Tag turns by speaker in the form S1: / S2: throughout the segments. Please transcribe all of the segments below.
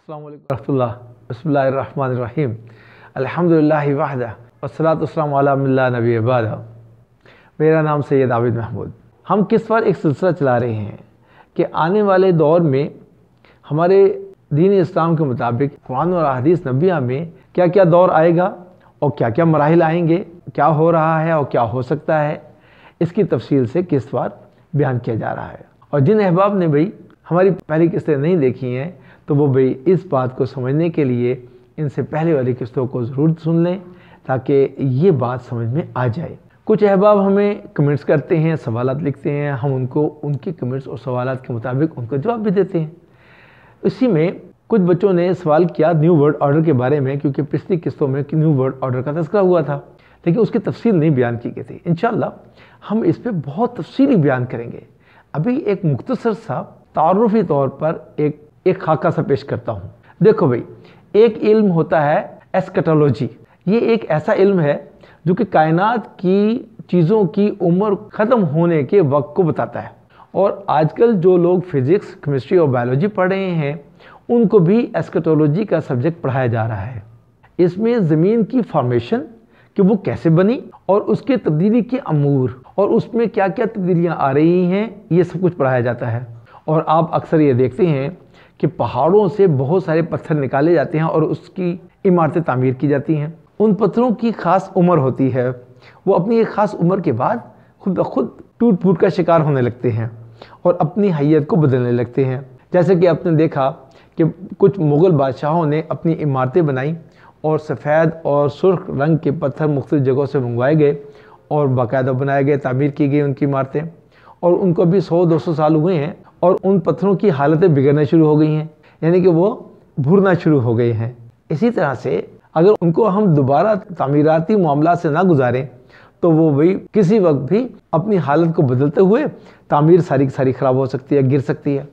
S1: अस्सलामु अलैकुम रहमतुल्लाह बिस्मिल्लाहिर्रहमानिर्रहीम अल्हम्दुलिल्लाहि वहदा वस्सलातु वस्सलामु अला मिल्ला नबी बाद। मेरा नाम सैयद आबिद महमूद। हम किस बार एक सिलसिला चला रहे हैं कि आने वाले दौर में हमारे दीन इस्लाम के मुताबिक कुरान और हदीस नबिया में क्या क्या दौर आएगा और क्या क्या मराहिल आएंगे, क्या हो रहा है और क्या हो सकता है, इसकी तफसील से किस बार बयान किया जा रहा है। और जिन अहबाब ने भाई हमारी पहली किस्तें नहीं देखी हैं तो वो भाई इस बात को समझने के लिए इनसे पहले वाली किस्तों को ज़रूर सुन लें ताकि ये बात समझ में आ जाए। कुछ अहबाब हमें कमेंट्स करते हैं, सवालात लिखते हैं, हम उनको उनके कमेंट्स और सवालात के मुताबिक उनको जवाब भी देते हैं। इसी में कुछ बच्चों ने सवाल किया न्यू वर्ल्ड ऑर्डर के बारे में, क्योंकि पिछली किस्तों में न्यू वर्ल्ड ऑर्डर का तज़किरा हुआ था लेकिन उसकी तफसील नहीं बयान की गई थी। इंशाअल्लाह हम इस पर बहुत तफसीली बयान करेंगे। अभी एक मुख्तसर सा तारुफी तौर पर एक खाका सा पेश करता हूँ। देखो भाई, एक इल्म होता है एस्कटोलॉजी। ये एक ऐसा इल्म है जो कि कायनात की चीज़ों की उम्र ख़त्म होने के वक्त को बताता है। और आजकल जो लोग फिज़िक्स, केमिस्ट्री और बायोलॉजी पढ़ रहे हैं उनको भी एस्कटोलॉजी का सब्जेक्ट पढ़ाया जा रहा है। इसमें ज़मीन की फॉर्मेशन कि वो कैसे बनी और उसके तब्दीली के अमूर और उसमें क्या क्या तब्दीलियाँ आ रही हैं, ये सब कुछ पढ़ाया जाता है। और आप अक्सर ये देखते हैं कि पहाड़ों से बहुत सारे पत्थर निकाले जाते हैं और उसकी इमारतें तामीर की जाती हैं। उन पत्थरों की ख़ास उम्र होती है, वो अपनी एक ख़ास उम्र के बाद खुद ब खुद टूट फूट का शिकार होने लगते हैं और अपनी हैयत को बदलने लगते हैं। जैसे कि आपने देखा कि कुछ मुग़ल बादशाहों ने अपनी इमारतें बनाई और सफ़ेद और सुर्ख रंग के पत्थर मुख्तलिफ़ जगहों से मंगवाए गए और बाकायदा बनाए गए, तामीर की गई उनकी इमारतें, और उनको भी 100-200 साल हुए हैं और उन पत्थरों की हालतें बिगड़ना शुरू हो गई हैं, यानी कि वो भुरना शुरू हो गए हैं। इसी तरह से अगर उनको हम दोबारा तामीराती मामला से ना गुजारें तो वो भाई किसी वक्त भी अपनी हालत को बदलते हुए तामीर सारी की सारी ख़राब हो सकती है, गिर सकती है।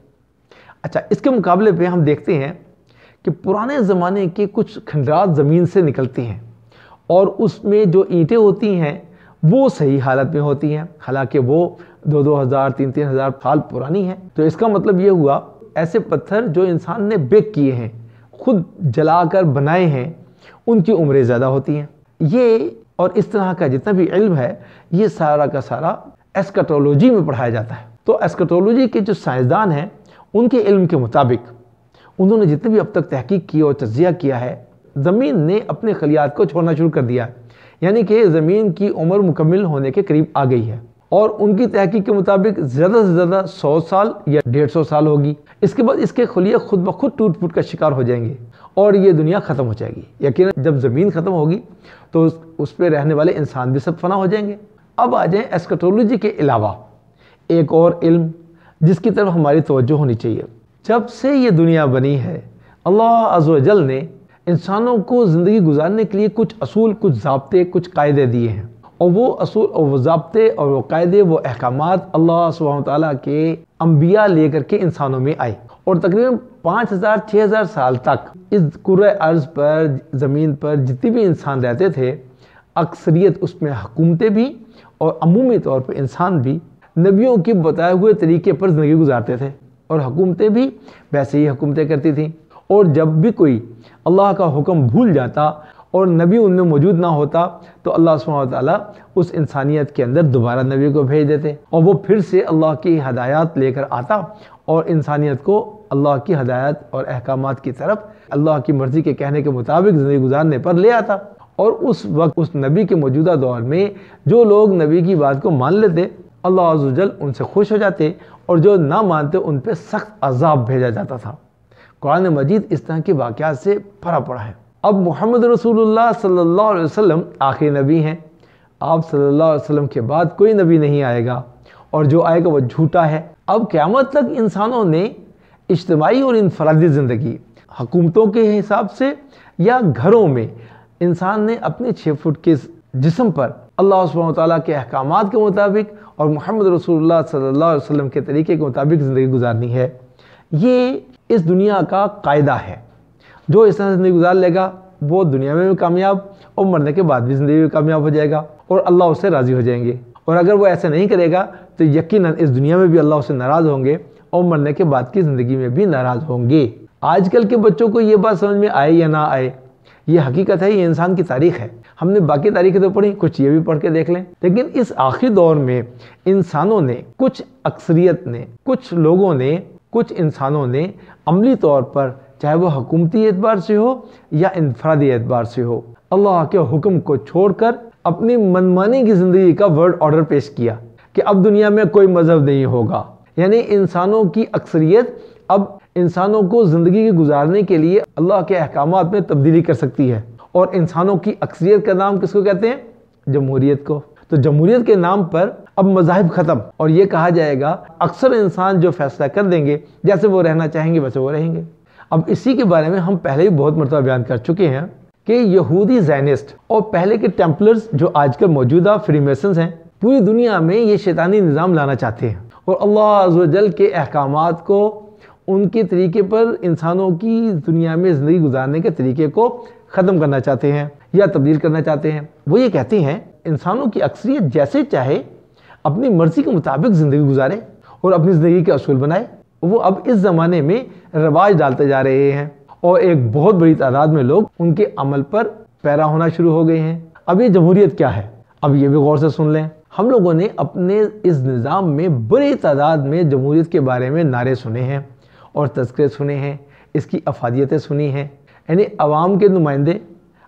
S1: अच्छा, इसके मुकाबले पे हम देखते हैं कि पुराने ज़माने के कुछ खंडरात ज़मीन से निकलती हैं और उसमें जो ईंटें होती हैं वो सही हालत में होती हैं, हालांकि वो 2-2 हज़ार 3-3 हज़ार साल पुरानी है। तो इसका मतलब ये हुआ ऐसे पत्थर जो इंसान ने बेक किए हैं, खुद जलाकर बनाए हैं, उनकी उम्रें ज़्यादा होती हैं। ये और इस तरह का जितना भी इल्म है ये सारा का सारा एस्कटोलॉजी में पढ़ाया जाता है। तो एस्कटोलॉजी के जो साइंसदान हैं उनके इल्म के मुताबिक उन्होंने जितने भी अब तक तहकीक की और तज्ज़िया किया है, ज़मीन ने अपने खलियात को छोड़ना शुरू कर दिया है, यानी कि ज़मीन की उम्र मुकम्मल होने के करीब आ गई है। और उनकी तहकीक के मुताबिक ज़्यादा से ज़्यादा 100 साल या 150 साल होगी। इसके बाद इसके खलिये खुद ब खुद टूट फूट का शिकार हो जाएंगे और ये दुनिया ख़त्म हो जाएगी। यकीनन जब ज़मीन ख़त्म होगी तो उस पर रहने वाले इंसान भी सब फना हो जाएंगे। अब आ जाएँ एस्कटोलॉजी के अलावा एक और इल्म जिसकी तरफ हमारी तवज्जो होनी चाहिए। जब से ये दुनिया बनी है अल्लाह अज़्ज़ व जल ने इंसानों को ज़िंदगी गुजारने के लिए कुछ असूल, कुछ ज़ाब्ते, कुछ कायदे दिए हैं और वो असूल और वो ज़ाब्ते और वो कायदे, वो अहकामात अल्लाह सुब्हानहू व तआला के अंबिया लेकर के इंसानों में आए। और तकरीबन 5000-6000 साल तक इस कुर्रे अर्ज़ पर, ज़मीन पर जितने भी इंसान रहते थे, अक्सरियत उसमें हुकूमतें भी और अमूमी तौर पर इंसान भी नबियों के बताए हुए तरीके पर ज़िंदगी गुजारते थे और हुकूमतें भी वैसे ही हुकूमतें करती थीं। और जब भी कोई अल्लाह का हुक्म भूल जाता और नबी उनमें मौजूद ना होता तो अल्लाह सुब्हानहू व तआला उस इंसानियत के अंदर दोबारा नबी को भेज देते और वो फिर से अल्लाह की हदायत लेकर आता और इंसानियत को अल्लाह की हदायत और अहकामात की तरफ अल्लाह की मर्ज़ी के कहने के मुताबिक ज़िंदगी गुजारने पर ले आता। और उस वक्त उस नबी के मौजूदा दौर में जो लोग नबी की बात को मान लेते अल्लाह अज़्ज़ व जल उनसे खुश हो जाते और जो ना मानते उन पर सख्त अज़ाब भेजा जाता था। कुरान मजीद इस तरह के वाक़यात से भरा पड़ा है। अब मोहम्मद रसूलुल्लाह सल्लल्लाहु अलैहि वसल्लम आखिरी नबी हैं। आप सल्लल्लाहु अलैहि वसल्लम के बाद कोई नबी नहीं आएगा और जो आएगा वो झूठा है। अब क़यामत तक इंसानों ने इज्तिमाई और इनफरादी ज़िंदगी, हुकूमतों के हिसाब से या घरों में, इंसान ने अपने 6 फुट के जिस्म पर अल्लाह सुब्हानहू व तआला के अहकामात के मुताबिक और मोहम्मद रसूलुल्लाह सल्लल्लाहु अलैहि वसल्लम के तरीके के मुताबिक ज़िंदगी गुजारनी है। ये इस दुनिया का कायदा है। जो इस तरह ज़िंदगी गुजार लेगा वो दुनिया में भी कामयाब और मरने के बाद भी ज़िंदगी में कामयाब हो जाएगा और अल्लाह उससे राज़ी हो जाएंगे। और अगर वो ऐसे नहीं करेगा तो यकीनन इस दुनिया में भी अल्लाह उससे नाराज़ होंगे और मरने के बाद की ज़िंदगी में भी नाराज़ होंगे। آج کل کے بچوں کو یہ بات سمجھ میں آئے یا نہ آئے، یہ حقیقت ہے، یہ انسان کی تاریخ ہے۔ ہم نے باقی تاریخیں تو پڑھی، کچھ یہ بھی پڑھ کے دیکھ لیں۔ لیکن اس آخری دور میں انسانوں نے، کچھ اکثریت نے، کچھ لوگوں نے، کچھ انسانوں نے عملی طور پر، چاہے وہ حکومتی اعتبار سے ہو یا انفرادی اعتبار سے ہو، اللہ کے حکم کو چھوڑ کر اپنی منمانی کی زندگی کا ورڈ آرڈر پیش کیا کہ اب دنیا میں کوئی مذہب نہیں ہوگا۔ یعنی انسانوں کی اکثریت اب انسانوں کو زندگی گزارنے کے لیے اللہ کے احکامات میں تبدیلی کر سکتی ہے، اور انسانوں کی اکثریت کا نام کس کو کہتے ہیں؟ جمہوریت کو۔ تو جمہوریت کے نام پر اب مذاہب ختم، اور یہ کہا جائے گا اکثر انسان جو فیصلہ کر دیں گے، جیسے وہ رہنا چاہیں گے ویسے وہ رہیں گے۔ اب اسی کے بارے میں ہم پہلے بھی بہت مرتبہ بیان کر چکے ہیں کہ یہودی زائنسٹ اور پہلے کے ٹیمپلرز جو آج کل موجودہ فری میسنز ہیں، پوری دنیا میں یہ شیطانی نظام لانا چاہتے ہیں، اور اللہ عز و جل کے احکامات کو، ان کے طریقے پر انسانوں کی دنیا میں زندگی گزارنے کے طریقے کو ختم کرنا چاہتے ہیں یا تبدیل کرنا چاہتے ہیں۔ وہ یہ کہتے ہیں انسانوں کی اکثریت جیسے چاہے اپنی مرضی کے مطابق زندگی گزارے اور اپنی زندگی کے اصول بنائے۔ وہ اب اس زمانے میں رواج ڈالتے جا رہے ہیں، اور ایک بہت بڑی تعداد میں لوگ ان کے عمل پر پیرا ہونا شروع ہو گئے ہیں۔ اب یہ جمہوریت کیا ہے؟ اب یہ بھی غور سے سن لیں۔ ہم لوگوں نے اپنے اس نظام میں بڑی تعداد میں جمہوریت کے بارے میں نعرے سنے ہیں اور تذکرے سنے ہیں، اس کی افادیتیں سنی ہیں، یعنی عوام کے نمائندے،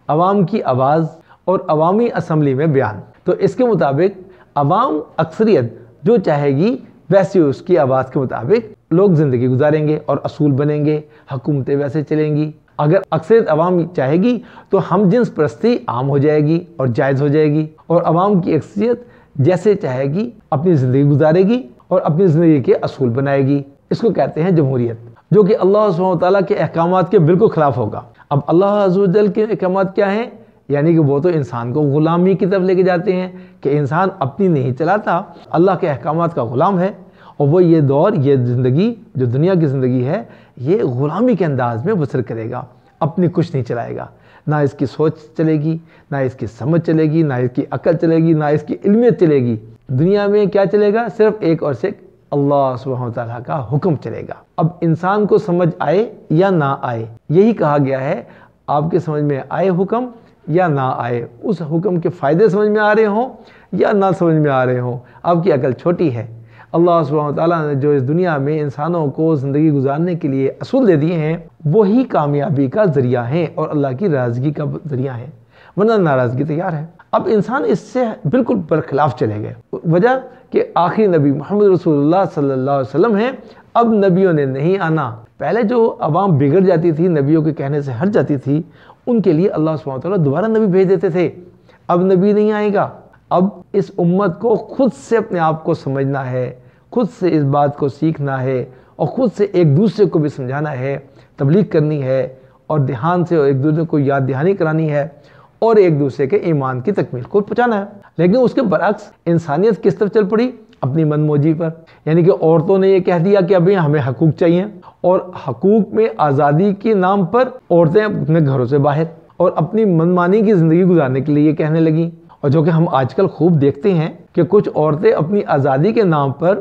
S1: عوام کی آواز اور عوامی اسمبلی میں بیان۔ تو اس کے مطابق عوام اکثریت جو چاہے گی ویسے اس کی آواز کے مطابق لوگ زندگی گزاریں گے اور اصول بنیں گے، حکومتیں ویسے چلیں گی۔ اگر اکثریت عوام چاہے گی تو ہم جنس پرستی عام ہو جائے گی اور جائز ہو جائے گی، اور عوام کی اکثریت جیسے چاہے گی اپنی زندگی گزارے گی اور اپنی زندگی کے اصول بنائے گی۔ اس کو کہتے ہیں جمہوریت، جو کہ اللہ سبحانہ وتعالیٰ کے احکامات کے بالکل خلاف ہوگا۔ اب اللہ عز و جل کے احکامات کیا ہیں؟ یعنی کہ وہ تو انسان کو غلامی کی طرف لے کے جاتے ہیں کہ انسان اپنی نہیں چلاتا، اللہ کے احکامات کا غلام ہے، اور وہ یہ دور، یہ زندگی جو دنیا کی زندگی ہے، یہ غلامی کے انداز میں بسر کرے گا، اپنی کچھ نہیں چلائے گا۔ نہ اس کی سوچ چلے گی، نہ اس کی سمجھ چلے گی، نہ اس کی عقل چلے گی، نہ اس کی علمیت چلے گی۔ دنیا میں کیا چلے گا؟ صرف ایک اور صرف اللہ سبحانہ وتعالیٰ کا حکم چلے گا۔ اب انسان کو سمجھ آئے یا نہ آئے، یہی کہا گیا ہے، آپ کے سمجھ میں آئے حکم یا نہ آئے، اس حکم کے فائدے سمجھ میں آ رہے ہوں یا نہ سمجھ میں آ رہے ہوں، آپ کی عقل چھوٹی ہے۔ اللہ سبحانہ وتعالیٰ نے جو اس دنیا میں انسانوں کو زندگی گزارنے کے لیے اصول دے دیے ہیں، وہی کامیابی کا ذریعہ ہیں اور اللہ کی ناراضگی کا ذریعہ ہیں، ورنہ ناراضگی تیار ہے۔ اب انسان اس سے بالکل برخلاف چلے گئے، وجہ کہ آخری نبی محمد رسول اللہ صلی اللہ علیہ وسلم ہیں، اب نبیوں نے نہیں آنا۔ پہلے جو عوام بگڑ جاتی تھی، نبیوں کے کہنے سے ہٹ جاتی تھی، ان کے لیے اللہ سبحانہ وتعالیٰ دوبارہ نبی بھیج دیتے تھے۔ اب نبی نہیں آئے گا، اب اس امت کو خود سے اپنے آپ کو سمجھنا ہے، خود سے اس بات کو سیکھنا ہے، اور خود سے ایک دوسرے کو بھی سمجھانا ہے، تبلیغ کرنی ہے، اور دھیان سے ایک دوسرے کو یاد دہانی کرانی ہے، اور ایک دوسرے کے ایمان کی تکمیل کو پہنچانا ہے۔ لیکن اس کے برعکس انسانیت کس طرف چل پڑی؟ اپنی من موجی پر، یعنی کہ عورتوں نے یہ کہہ دیا کہ ابھی ہمیں حقوق چاہیے، اور حقوق میں آزادی کے نام پر عورتیں اپنے گھروں سے باہر اور اپنی منمانی کی زندگی گزارنے کے لیے یہ کہنے لگیں، اور جو کہ ہم آج کل خوب دیکھتے ہیں کہ کچھ عورتیں اپنی آزادی کے نام پر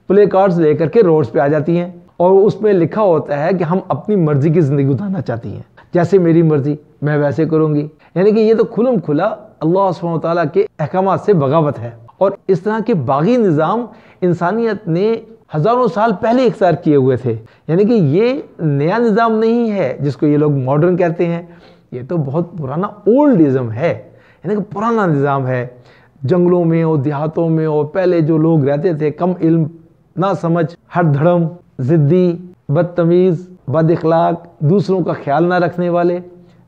S1: پلے کارڈز لے کر کے روڈز پہ آ جاتی ہیں، اور اس میں لکھا ہوتا ہے کہ ہم اپنی مرضی کی زندگی گزارنا چاہتی ہیں، جیسے میری مرضی میں ویسے کروں گی۔ یعنی کہ یہ تو کھلم کھلا اللہ سبحانہ وتعالیٰ کے احکامات سے بغاوت ہے، اور اس طرح کے باغی نظام انسانیت نے ہزاروں سال پہلے اختیار کیے ہوئے تھے۔ یعنی کہ یہ نیا نظام نہیں ہے جس کو یہ لوگ ماڈرن کہتے ہیں، یہ تو بہت پرانا اولڈ ہے، یعنی کہ پرانا نظام ہے۔ جنگلوں میں اور دیہاتوں میں اور پہلے جو لوگ رہتے تھے، کم علم، نہ سمجھ، ہر دھڑم، ضدی، بدتمیز، بد اخلاق، دوسروں کا خیال نہ رکھنے والے،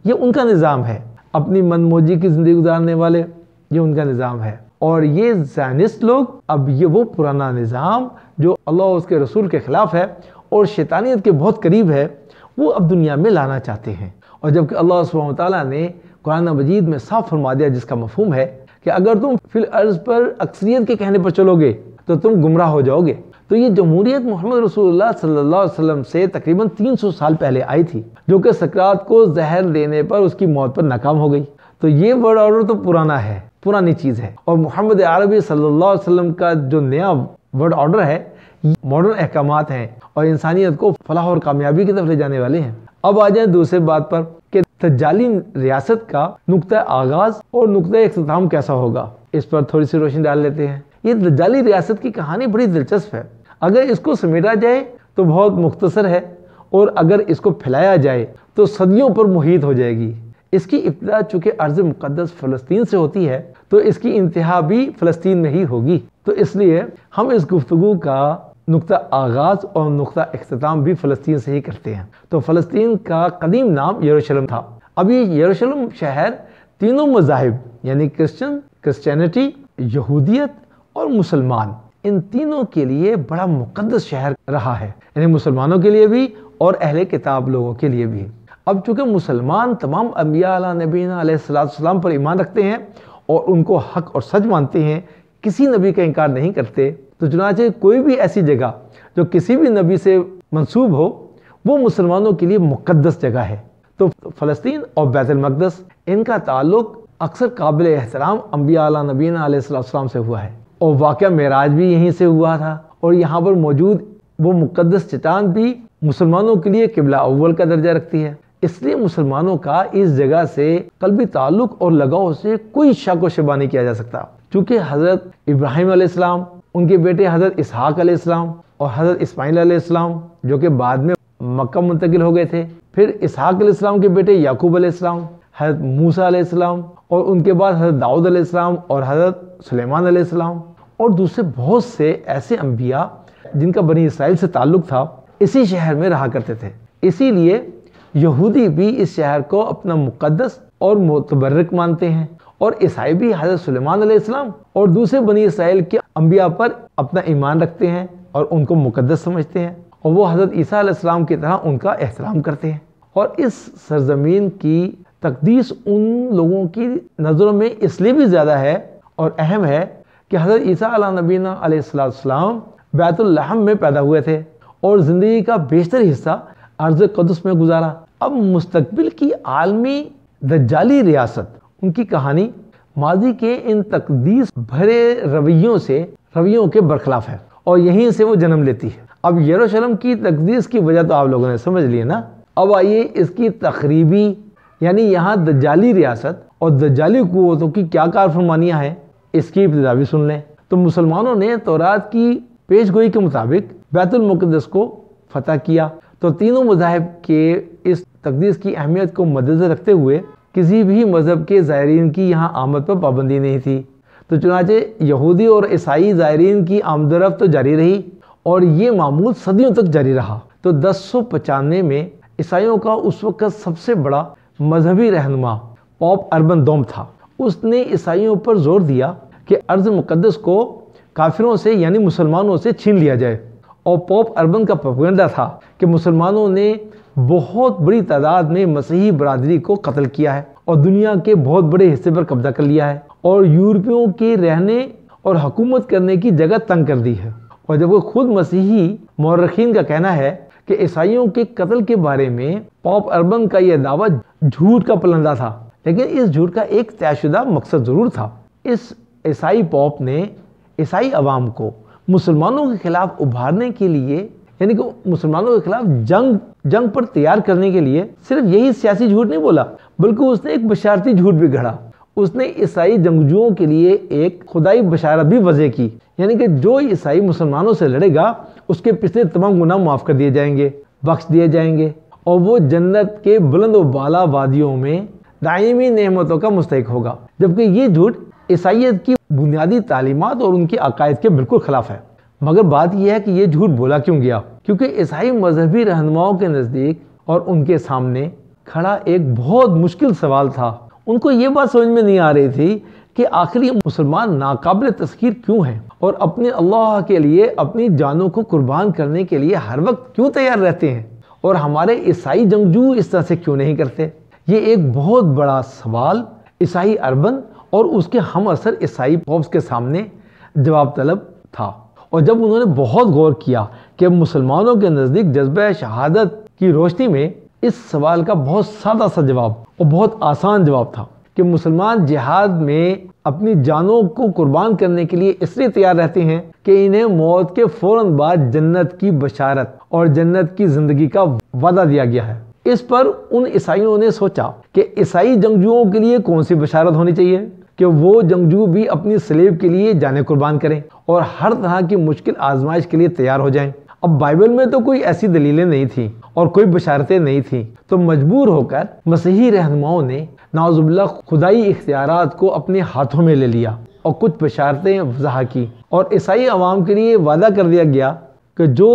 S1: یہ ان کا نظام ہے۔ اپنی من موجی کی زندگی گزارنے والے، یہ ان کا نظام ہے۔ اور یہ زائنسٹ لوگ اب یہ وہ پرانا نظام جو اللہ اور اس کے رسول کے خلاف ہے اور شیطانیت کے بہت قریب ہے، وہ اب دنیا میں لانا چاہتے ہیں۔ اور جبکہ اللہ سبحانہ وتعالیٰ نے قرآن مجید میں صاف فرما دیا، جس کا مفہوم ہے کہ اگر تم فی الارض پر اکثریت کے کہنے پر چلو گے تو تم گمراہ ہو جاؤ گے۔ تو یہ جمہوریت محمد رسول اللہ صلی اللہ علیہ وسلم سے تقریباً 300 سال پہلے آئی تھی، جو کہ سقراط کو زہر دینے پر اس کی موت پر ناکام ہو گئی۔ تو یہ ورڈ آرڈر تو پرانا ہے، پرانی چیز ہے، اور محمد عربی صلی اللہ علیہ وسلم کا جو نیا ورڈ آرڈر ہے، मॉडर्न अहकामात हैं और इंसानियत को फलाह और कामयाबी की तरफ ले जाने वाले हैं। अब आ जाए दूसरे बात पर कि दज्जाली रियासत का नुक्ता आगाज और नुक्ता इख्तिताम कैसा होगा, इस पर थोड़ी सी रोशनी डाल लेते हैं। ये दज्जाली रियासत की कहानी बड़ी दिलचस्प है। अगर इसको समेटा जाए तो बहुत मुख्तसर है और अगर इसको फैलाया जाए तो सदियों पर मुहीत हो जाएगी। इसकी इब्तिदा चूँकि अर्ज़ मुक़द्दस फ़लस्तीन से होती है तो इसकी इंतहा भी फ़लस्तीन में ही होगी। तो इसलिए हम इस गुफ्तगू का नुक्ता आगाज़ और नुक्ता इख्तिताम भी फ़लस्तीन से ही करते हैं। तो फ़लस्तीन का कदीम नाम यरूशलेम था। अब ये यरूशलेम शहर तीनों मज़ाहिब यानी क्रिश्चियनिटी, यहूदियत और मुसलमान, इन तीनों के लिए बड़ा मुक़द्दस शहर रहा है, यानी मुसलमानों के लिए भी और अहले किताब लोगों के लिए भी। अब चूँकि मुसलमान तमाम अम्बिया नबीना अलैहिस्सलाम पर ईमान रखते हैं और उनको हक और सच मानते हैं, किसी नबी का इनकार नहीं करते, तो चुनांचे कोई भी ऐसी जगह जो किसी भी नबी से मंसूब हो वो मुसलमानों के लिए मुक़द्दस जगह है। तो फ़लस्तीन और बैतुल मक़दस, इनका ताल्लुक़ अक्सर काबिल एहतराम अम्बिया नबीना अलैहिस्सलाम से हुआ है और वाक़या मेराज भी यहीं से हुआ था। और यहाँ पर मौजूद वो मुक़द्दस चट्टान भी मुसलमानों के लिए क़िबला अव्वल का दर्जा रखती है। इसलिए मुसलमानों का इस जगह से क़ल्बी ताल्लुक़ और लगाव से कोई शक व शुबा नहीं किया जा सकता। चूँकि हज़रत इब्राहीम अलैहिस्सलाम, उनके बेटे हज़रत इसहाक़ अलैहिस्सलाम और हज़रत इस्माईल अलैहिस्सलाम जो कि बाद में मक्का मुंतकिल हो गए थे, फिर इसहाक़ अलैहिस्सलाम के बेटे याकूब अलैहिस्सलाम, हज़रत मूसा अलैहिस्सलाम और उनके बाद हज़रत दाऊद अलैहिस्सलाम और हज़रत सुलेमान अलैहिस्सलाम और दूसरे बहुत से ऐसे अम्बिया जिनका बनी इसराइल से ताल्लुक़ था, इसी शहर में रहा करते थे। इसीलिए यहूदी भी इस शहर को अपना मुक़द्दस और मुतबर्रक मानते हैं और ईसाई भी हज़रत सुलेमान अलैहिस्सलाम और दूसरे बनी इसराइल के अम्बिया पर अपना ईमान रखते हैं और उनको मुक़द्दस समझते हैं और वो हज़रत ईसा अलैहिस्सलाम की तरह उनका एहतराम करते हैं। और इस सरज़मीन की तक़दीस उन लोगों की नज़रों में इसलिए भी ज़्यादा है और अहम है कि हज़रत ईसा अला नबीना अलैहिस्सलाम बैतुल लहम में पैदा हुए थे और ज़िंदगी का बेशतर हिस्सा अर्ज़ क़ुद्स में गुजारा। अब मुस्तक़बिल की आलमी दज्जाली रियासत, उनकी कहानी माजी के इन तक़दीस भरे रवैयों के बरखिलाफ़ है और यहीं से वो जन्म लेती है। अब यरूशलेम की तक़दीस की वजह तो आप लोगों ने समझ ली ना। अब आइए इसकी तखरीबी यानी यहाँ दज्जाली रियासत और दज्जाली क़ुव्वतों की क्या कारफरमानियाँ हैं, इसकी इब्तिदा भी सुन लें। तो मुसलमानों ने तौरात की पेशगोई के मुताबिक बैतुल मुक़द्दस को फ़तह किया। तो तीनों मज़ाहिब के इस तक़दीस की अहमियत को मद्देनज़र रखते हुए किसी भी मज़हब के ज़ायरीन की यहाँ आमद पर पाबंदी नहीं थी। तो चुनांचे यहूदी और ईसाई ज़ायरीन की आमदरफ़्त तो जारी रही और ये मामूल सदियों तक जारी रहा। तो 1095 में ईसाइयों का उस वक्त सबसे बड़ा मजहबी रहनुमा पोप अर्बन दोम था। उसने ईसाइयों पर जोर दिया कि अर्ज़ मुक़द्दस को काफिरों से यानी मुसलमानों से छीन लिया जाए और पोप अर्बन का प्रोपेगेंडा था कि मुसलमानों ने बहुत बड़ी तादाद में मसीही बरादरी को कत्ल किया है और दुनिया के बहुत बड़े हिस्से पर कब्जा कर लिया है और यूरोपियों के रहने और हुकूमत करने की जगह तंग कर दी है। और जब वो खुद मसीही मौरखीन का कहना है कि ईसाइयों के कत्ल के बारे में पोप अर्बन का यह दावा झूठ का पलंदा था, लेकिन इस झूठ का एक तयशुदा मकसद ज़रूर था। इस ईसाई पोप ने ईसाई अवाम को मुसलमानों के खिलाफ उभारने के लिए यानी कि मुसलमानों के खिलाफ जंग पर तैयार करने के लिए सिर्फ यही सियासी झूठ नहीं बोला, बल्कि उसने एक बशारती झूठ भी गढ़ा। उसने ईसाई जंगजुओं के लिए एक खुदाई बशारत भी वज़ह की, यानी कि जो ईसाई मुसलमानों से लड़ेगा उसके पिछले तमाम गुनाह माफ़ कर दिए जाएंगे, बख्श दिए जाएंगे और वो जन्नत के बुलंद व बाला वादियों में दायमी नेमतों का मुस्तहिक होगा। जबकि ये झूठ ईसाइयत की बुनियादी तालीमात और उनके अकायद के बिल्कुल खिलाफ है। मगर बात यह है कि ये झूठ बोला क्यों गया, क्योंकि ईसाई मजहबी रहनुमाओं के नज़दीक और उनके सामने खड़ा एक बहुत मुश्किल सवाल था। उनको ये बात समझ में नहीं आ रही थी कि आखिर ये मुसलमान नाकाबिल तस्खीर क्यों हैं और अपने अल्लाह के लिए अपनी जानों को कुर्बान करने के लिए हर वक्त क्यों तैयार रहते हैं और हमारे ईसाई जंगजू इस तरह से क्यों नहीं करते। ये एक बहुत बड़ा सवाल ईसाई अर्बन और उसके हम असर ईसाई पोप्स के सामने जवाब तलब था। और जब उन्होंने बहुत गौर किया कि मुसलमानों के नज़दीक जज्बा शहादत की रोशनी में इस सवाल का बहुत सादा सा जवाब और बहुत आसान जवाब था कि मुसलमान जिहाद में اپنی جانوں کو قربان کرنے کے لیے اس لیے تیار رہتے ہیں کہ انہیں موت کے فوراً بعد جنت کی بشارت اور جنت کی زندگی کا وعدہ دیا گیا ہے۔ اس پر ان عیسائیوں نے سوچا کہ عیسائی جنگجوؤں کے لیے کون سی بشارت ہونی چاہیے کہ وہ جنگجو بھی اپنی صلیب کے لیے جانیں قربان کریں اور ہر طرح کی مشکل آزمائش کے لیے تیار ہو جائیں۔ اب بائبل میں تو کوئی ایسی دلیلیں نہیں تھیں اور کوئی بشارتیں نہیں تھیں، تو مجبور ہو کر مسیحی رہنماؤں نے نعوذ باللہ خدائی اختیارات کو اپنے ہاتھوں میں لے لیا اور کچھ بشارتیں وضع کی، اور عیسائی عوام کے لیے وعدہ کر دیا گیا کہ جو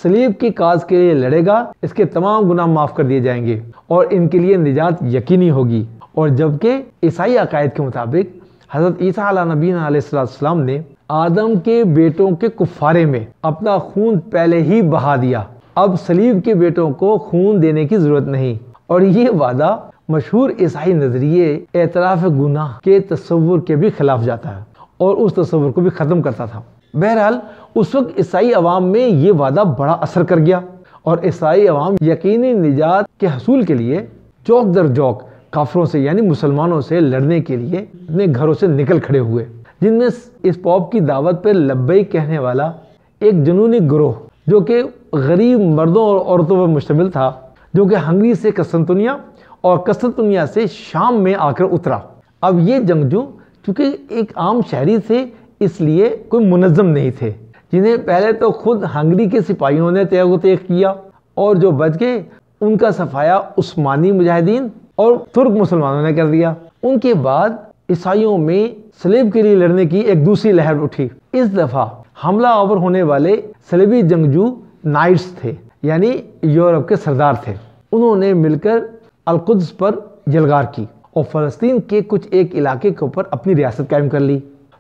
S1: صلیب کی کاز کے لیے لڑے گا اس کے تمام گناہ معاف کر دیے جائیں گے اور ان کے لیے نجات یقینی ہوگی۔ اور جبکہ عیسائی عقائد کے مطابق حضرت عیسیٰ علیہ نبینا علیہ السلام نے آدم کے بیٹوں کے کفارے میں اپنا خون پہلے ہی بہا دیا، اب صلیب کے بیٹوں کو خون دینے کی ضرورت نہیں، اور یہ وعدہ مشہور عیسائی نظریے اعتراف گناہ کے تصور کے بھی خلاف جاتا ہے اور اس تصور کو بھی ختم کرتا تھا۔ بہرحال اس وقت عیسائی عوام میں یہ وعدہ بڑا اثر کر گیا اور عیسائی عوام یقینی نجات کے حصول کے لیے چوک در چوک کافروں سے یعنی مسلمانوں سے لڑنے کے لیے اپنے گھروں سے نکل کھڑے ہوئے، جن میں اس پوپ کی دعوت پر لبیک کہنے والا ایک جنونی گروہ جو کہ غریب مردوں اور عورتوں پر مشتمل تھا، جو کہ ہنگری سے قسطنطنیہ اور قسطنطنیہ سے شام میں آ کر اترا۔ اب یہ جنگجو چونکہ ایک عام شہری تھے اس لیے کوئی منظم نہیں تھے، جنہیں پہلے تو خود ہنگری کے سپاہیوں نے تیغ و تیغ کیا اور جو بچ گئے ان کا صفایا عثمانی مجاہدین اور ترک مسلمانوں نے کر دیا۔ ان کے بعد عیسائیوں میں صلیب کے لیے لڑنے کی ایک دوسری لہر اٹھی۔ اس دفعہ حملہ آور ہونے والے صلیبی جنگجو نائٹس تھے، یعنی یورپ کے سردار تھے۔ انہوں نے مل کر القدس پر یلغار کی اور فلسطین کے کچھ ایک علاقے کے اوپر اپنی ریاست قائم کر لی۔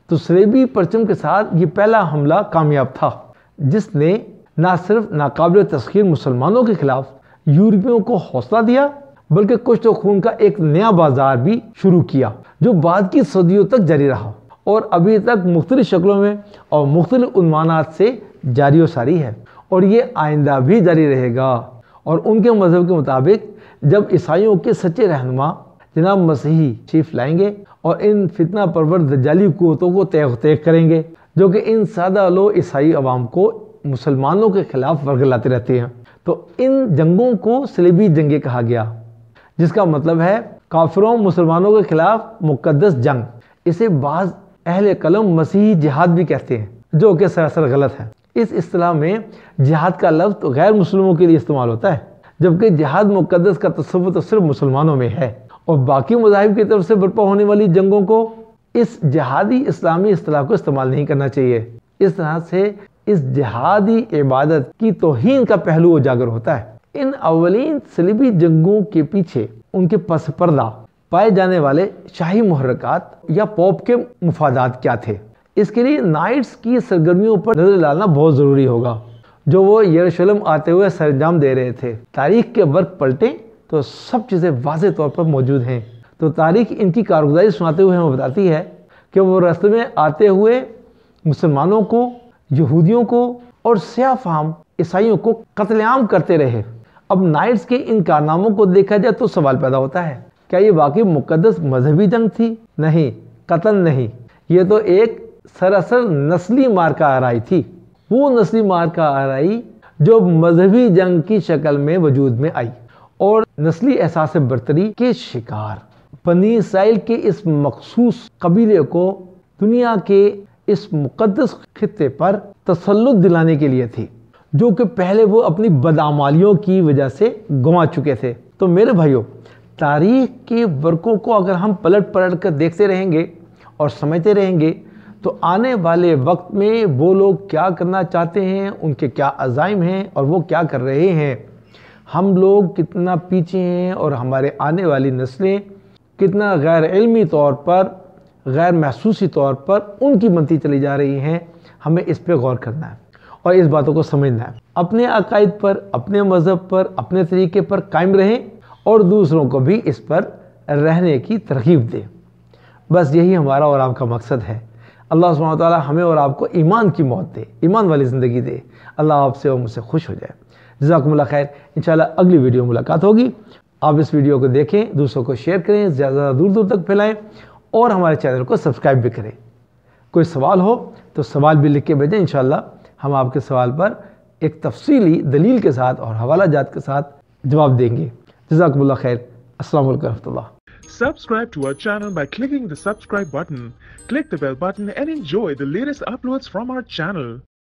S1: تو صلیبی پرچم کے ساتھ یہ پہلا حملہ کامیاب تھا، جس نے نہ صرف ناقابل تسخیر مسلمانوں کے خلاف یورپیوں کو حوصلہ دیا بلکہ کشت و خون کا ایک نیا بازار بھی شروع کیا، جو بعد کی صدیوں تک جاری رہا اور ابھی تک مختلف شکلوں میں اور مختلف عنوانات سے جاری و ساری ہے، اور یہ آئندہ بھی جاری رہے گا۔ اور ان کے مذہب کے مطابق جب عیسائیوں کے سچے رہنما جناب مسیحی تشریف لائیں گے اور ان فتنہ پرور دجالی قوتوں کو تیغ تیغ کریں گے جو کہ ان سادہ لو عیسائی عوام کو مسلمانوں کے خلاف ورگلاتے رہتے ہیں، تو ان جنگوں کو صلیبی جنگیں کہا گیا، جس کا مطلب ہے کافروں مسلمانوں کے خلاف مقدس جنگ۔ اسے بعض اہل قلم مسیحی جہاد بھی کہتے ہیں، جو کہ سراسر غلط ہے۔ اس اصطلاح میں جہاد کا لفظ غیر مسلموں کے لیے استعمال ہوتا ہے، جبکہ جہاد مقدس کا تصور تو صرف مسلمانوں میں ہے، اور باقی مذاہب کی طرف سے برپا ہونے والی جنگوں کو اس جہادی اسلامی اصطلاح کو استعمال نہیں کرنا چاہیے۔ اس طرح سے اس جہادی عبادت کی توہین کا پہلو اجاگر ہوتا ہے۔ ان اولین صلیبی جنگوں کے پیچھے ان کے پس پردہ پائے جانے والے شاہی محرکات یا پوپ کے مفادات کیا تھے، اس کے لیے نائٹس کی سرگرمیوں پر نظر ڈالنا بہت ضروری ہوگا، جو وہ یروشلم آتے ہوئے سرانجام دے رہے تھے۔ تاریخ کے ورق پلٹیں تو سب چیزیں واضح طور پر موجود ہیں۔ تو تاریخ ان کی کارگزاری سناتے ہوئے ہمیں بتاتی ہے کہ وہ راستے میں آتے ہوئے مسلمانوں کو، یہودیوں کو اور سیاہ فہم عیسائیوں کو قتل عام کرتے رہے۔ اب نائٹس کے ان کارناموں کو دیکھا جائے تو سوال پیدا ہوتا ہے، کیا یہ واقعی مقدس مذہبی جنگ تھی؟ نہیں، قطعاً نہیں۔ یہ تو ایک سراسر نسلی مارکہ آرائی تھی، وہ نسلی مارکہ آرائی جو مذہبی جنگ کی شکل میں وجود میں آئی اور نسلی احساس برتری کے شکار بنی اسرائیل کے اس مخصوص قبیلے کو دنیا کے اس مقدس خطے پر تسلط دلانے کے لیے تھی، جو کہ پہلے وہ اپنی بدعمالیوں کی وجہ سے گنوا چکے تھے۔ تو میرے بھائیوں، تاریخ کے ورقوں کو اگر ہم پلٹ کر دیکھتے رہیں گے اور سمجھتے رہیں گے تو آنے والے وقت میں وہ لوگ کیا کرنا چاہتے ہیں، ان کے کیا عزائم ہیں اور وہ کیا کر رہے ہیں، ہم لوگ کتنا پیچھے ہیں اور ہمارے آنے والی نسلیں کتنا غیر علمی طور پر، غیر محسوسی طور پر ان کی بنتی چلی جا رہی ہیں، ہمیں اس پہ غور کرنا ہے اور اس باتوں کو سمجھنا ہے۔ اپنے عقائد پر، اپنے مذہب پر، اپنے طریقے پر قائم رہیں اور دوسروں کو بھی اس پر رہنے کی ترغیب دیں۔ بس یہی ہمارا اور آپ کا مقصد ہے۔ اللہ سبحانہ وتعالی ہمیں اور آپ کو ایمان کی موت دے، ایمان والی زندگی دے۔ اللہ آپ سے اور مجھ سے خوش ہو جائے۔ جزاکم اللہ خیر۔ انشاءاللہ اگلی ویڈیو ملاقات ہوگی۔ آپ اس ویڈیو کو دیکھیں، دوسروں کو شیئر کریں، زیادہ دور تک پھیلائیں اور ہمارے چینل کو سبسکرائب بھی کریں. کوئی سوال ہو تو سوال بھی لکھ کے بھیجیں، انشاءاللہ ہم آپ کے سوال پر ایک تفصیلی دلیل کے ساتھ اور حوالہ جات کے ساتھ جواب دیں گے. جزاکم اللہ خیر. السلام علیکم ورحمۃ اللہ.
S2: Subscribe to our channel by clicking the subscribe button. Click the bell button and enjoy the latest uploads from our channel.